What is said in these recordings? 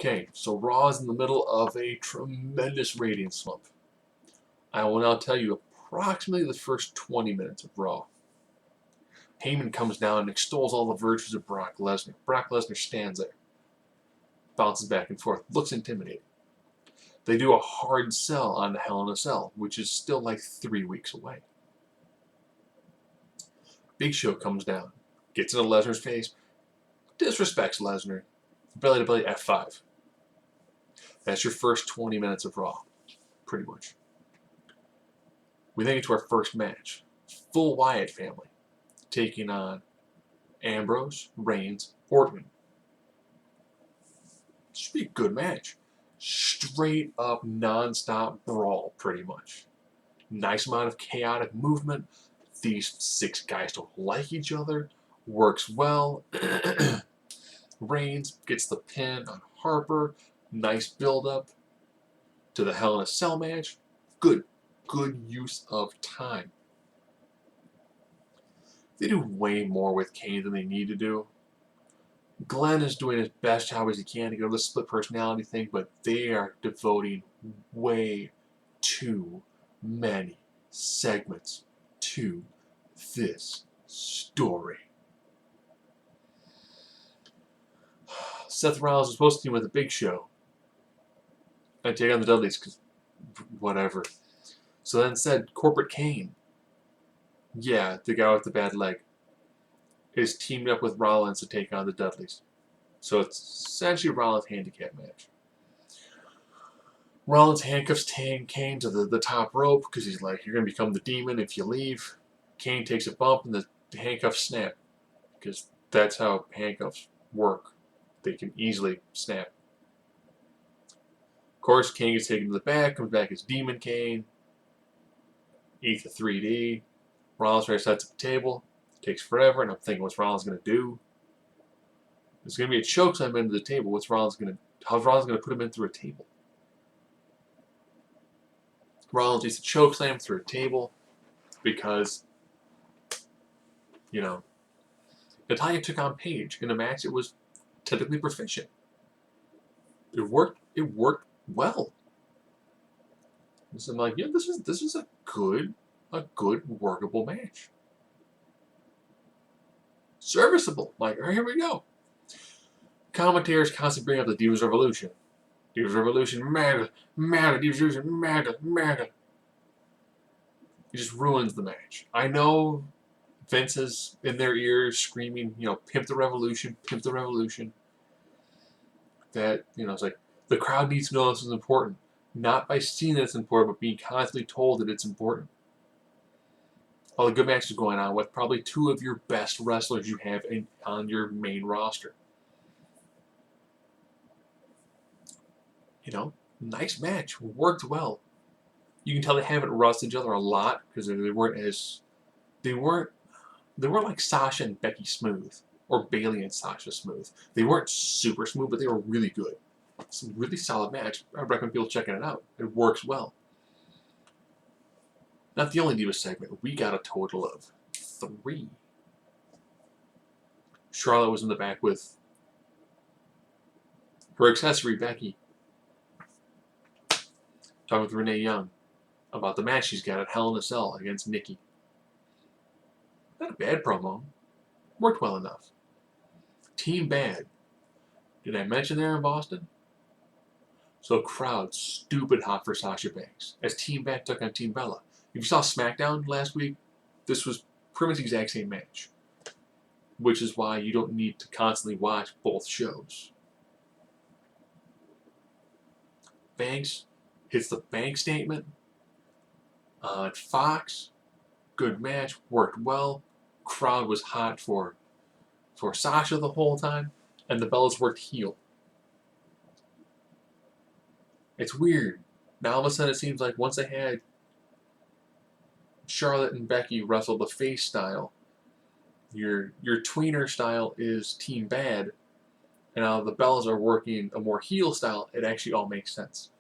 Okay, so Raw is in the middle of a tremendous rating slump. I will now tell you approximately the first 20 minutes of Raw. Heyman comes down and extols all the virtues of Brock Lesnar. Brock Lesnar stands there, bounces back and forth, looks intimidating. They do a hard sell on the Hell in a Cell, which is still like 3 weeks away. Big Show comes down, gets into Lesnar's face, disrespects Lesnar, belly to belly F5. That's your first 20 minutes of Raw, pretty much. We then get to our first match. Full Wyatt family taking on Ambrose, Reigns, Orton. Should be a good match. Straight up non-stop brawl, pretty much. Nice amount of chaotic movement. These 6 guys don't like each other. Works well. Reigns gets the pin on Harper. Nice build-up to the Hell in a Cell match. Good use of time. They do way more with Kane than they need to do. Glenn is doing his best job as he can to go to the split personality thing, but they are devoting way too many segments to this story. Seth Rollins is supposed to team with the Big Show and take on the Dudleys, because whatever. So then said Corporate Kane, yeah, the guy with the bad leg, is teamed up with Rollins to take on the Dudleys. So it's essentially a Rollins handicap match. Rollins handcuffs Kane to the top rope because he's like, you're going to become the demon if you leave. Kane takes a bump and the handcuffs snap, because that's how handcuffs work. They can easily snap. Of course, Kane gets taken to the back, comes back as Demon Kane. Eats the 3D. Rollins tries to set up the table. Takes forever, and I'm thinking, what's Rollins going to do? There's going to be a chokeslam into the table. How's Rollins going to put him in through a table? Rollins used a chokeslam through a table because, you know, Natalya took on Paige in a match that was typically proficient. It worked well. So I'm like, yeah, this is a good workable match. Serviceable. Like, all right, here we go. Commentators constantly bring up the Divas Revolution. Divas Revolution, matter, Divas Revolution, matter. It just ruins the match. I know Vince is in their ears screaming, you know, pimp the revolution, pimp the revolution. That, you know, it's like, the crowd needs to know this is important. Not by seeing that it's important, but being constantly told that it's important. All the good matches going on with probably 2 of your best wrestlers you have on your main roster. You know, nice match, worked well. You can tell they haven't wrestled each other a lot because they weren't like Sasha and Becky Smooth or Bayley and Sasha Smooth. They weren't super smooth, but they were really good. It's a really solid match. I recommend people checking it out. It works well. Not the only Diva segment. We got a total of 3. Charlotte was in the back with her accessory, Becky, talking with Renee Young about the match she's got at Hell in a Cell against Nikki. Not a bad promo. Worked well enough. Team Bad. Did I mention they're in Boston? So crowd stupid hot for Sasha Banks as Team Bad took on Team Bella. If you saw SmackDown last week, this was pretty much the exact same match. Which is why you don't need to constantly watch both shows. Banks hits the bank statement on Fox. Good match, worked well. Crowd was hot for Sasha the whole time, and the Bellas worked heel. It's weird. Now all of a sudden it seems like once they had Charlotte and Becky wrestle the face style, your tweener style is Team Bad, and now the Bellas are working a more heel style. It actually all makes sense.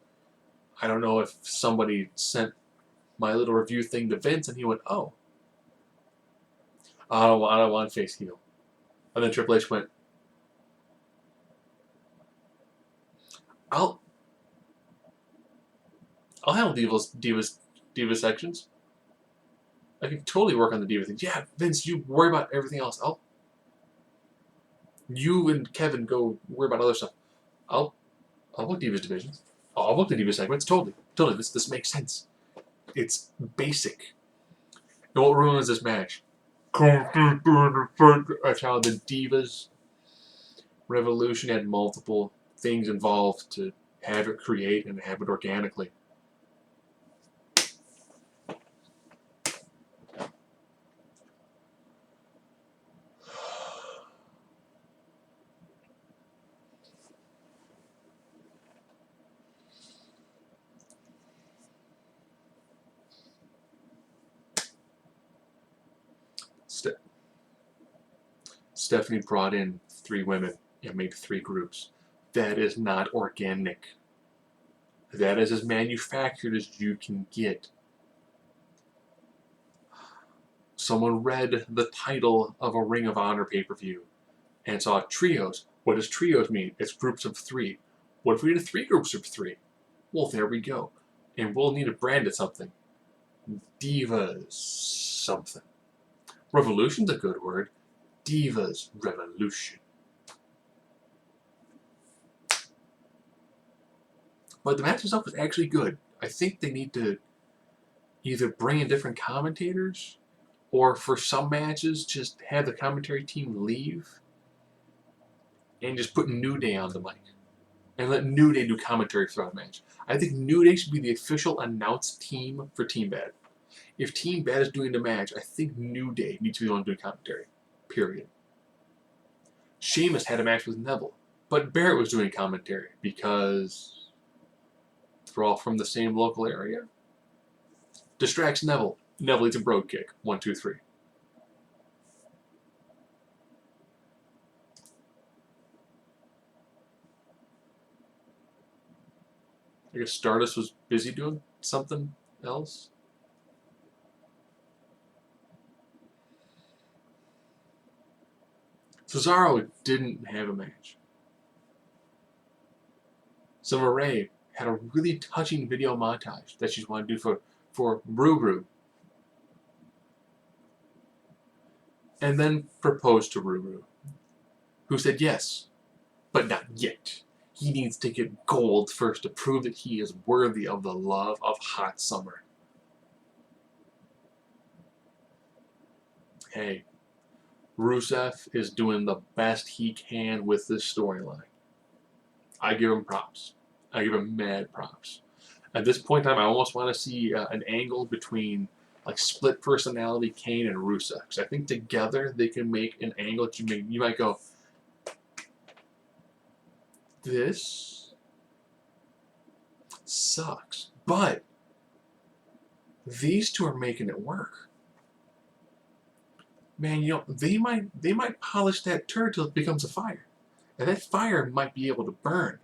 I don't know if somebody sent my little review thing to Vince and he went, oh, I don't want face heel. And then Triple H went, I'll handle diva sections. I can totally work on the diva things. Yeah, Vince, you worry about everything else. You and Kevin go worry about other stuff. I'll book divas divisions. I'll book the diva segments. Totally. This makes sense. It's basic. And what ruins this match? That's how the Divas Revolution had multiple things involved to have it create and have it organically. Stephanie brought in 3 women and made 3 groups. That is not organic. That is as manufactured as you can get. Someone read the title of a Ring of Honor pay-per-view and saw trios. What does trios mean? It's groups of 3. What if we did 3 groups of 3? Well, there we go. And we'll need to brand it something. Divas something. Revolution's a good word. Divas Revolution. But the match itself was actually good. I think they need to either bring in different commentators, or for some matches, just have the commentary team leave and just put New Day on the mic. And let New Day do commentary throughout the match. I think New Day should be the official announced team for Team Bad. If Team Bad is doing the match, I think New Day needs to be the one doing commentary. Period. Sheamus had a match with Neville, but Barrett was doing commentary because they're all from the same local area. Distracts Neville. Neville eats a brogue kick. 1, 2, 3. I guess Stardust was busy doing something else. Cesaro didn't have a match. Summer Rae had a really touching video montage that she's wanted to do for Ruru. And then proposed to Ruru, who said yes, but not yet. He needs to get gold first to prove that he is worthy of the love of Hot Summer. Hey, Rusev is doing the best he can with this storyline. I give him props. I give him mad props. At this point in time, I almost want to see an angle between like split personality Kane and Rusev, because I think together they can make an angle that you might go, this sucks, but these two are making it work. Man, you know, they might polish that turd till it becomes a fire, and that fire might be able to burn,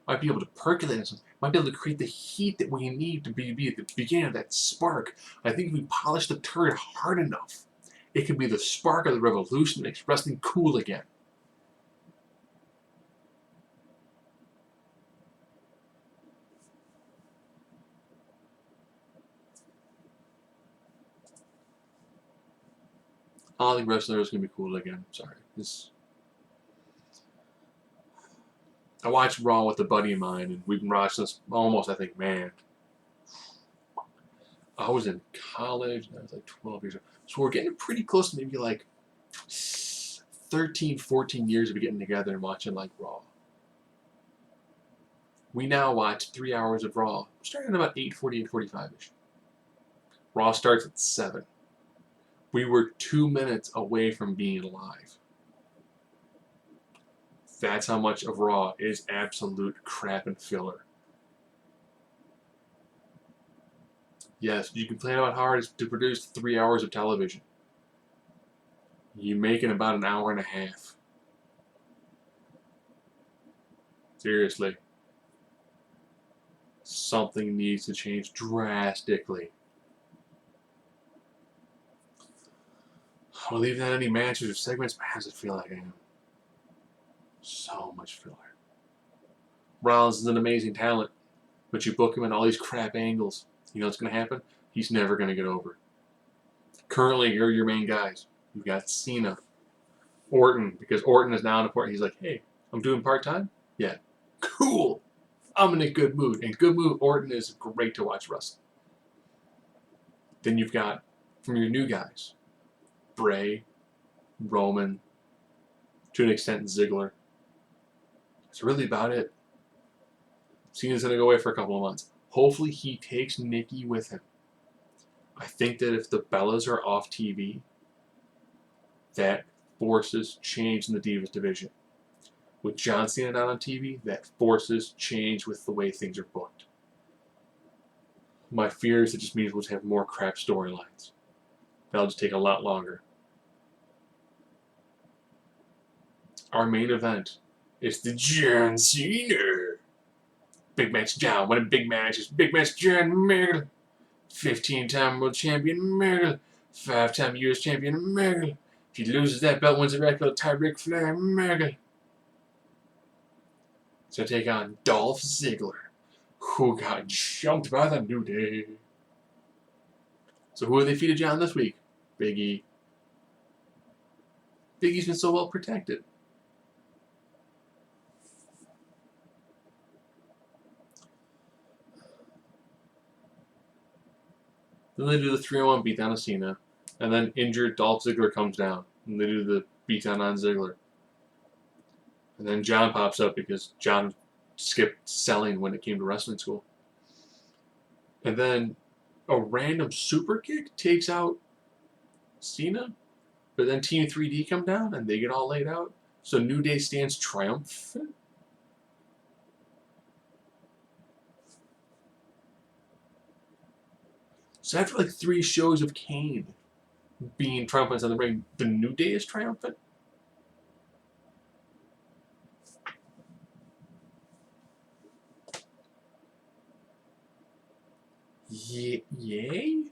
might be able to percolate, might be able to create the heat that we need to be at the beginning of that spark. I think if we polish the turd hard enough, it can be the spark of the revolution that makes wrestling cool again. I don't think wrestling is going to be cool again. Sorry. I watched Raw with a buddy of mine, and we've been watching this almost, I think, man. I was in college, and I was like 12 years old. So we're getting pretty close to maybe like 13, 14 years of getting together and watching like Raw. We now watch 3 hours of Raw, starting at about 8:40, 8:45-ish. Raw starts at 7. We were 2 minutes away from being live. That's how much of Raw is absolute crap and filler. Yes, you complain about how hard it is to produce 3 hours of television. You make it about an hour and a half. Seriously. Something needs to change drastically. Well, leaving out any matches or segments, how does it feel like I am? So much filler. Rollins is an amazing talent, but you book him in all these crap angles. You know what's going to happen? He's never going to get over. Currently, here are your main guys. You've got Cena, Orton, because Orton is now in a point. He's like, hey, I'm doing part-time? Yeah. Cool. I'm in a good mood. And good mood, Orton is great to watch wrestle. Then you've got, from your new guys, Bray, Roman, to an extent Ziggler. That's really about it. Cena's going to go away for a couple of months. Hopefully he takes Nikki with him. I think that if the Bellas are off TV, that forces change in the Divas division. With John Cena not on TV, that forces change with the way things are booked. My fear is it just means we'll just have more crap storylines. That'll just take a lot longer. Our main event is the John Cena. Big match John. What a big match. It's big match John Merrill. 15-time world champion Merrill. 5-time US champion Merrill. If he loses that belt, wins the record, tie Ric Flair Merrill. So take on Dolph Ziggler, who got jumped by the New Day. So who are they feeding John this week? Big E. Big E's been so well protected. Then they do the 3-on-1 beatdown of Cena. And then injured Dolph Ziggler comes down. And they do the beatdown on Ziggler. And then John pops up because John skipped selling when it came to wrestling school. And then a random super kick takes out Cena. But then Team 3D come down and they get all laid out. So New Day stands triumphant. So after like 3 shows of Kane being triumphant on the ring, the New Day is triumphant? Yay?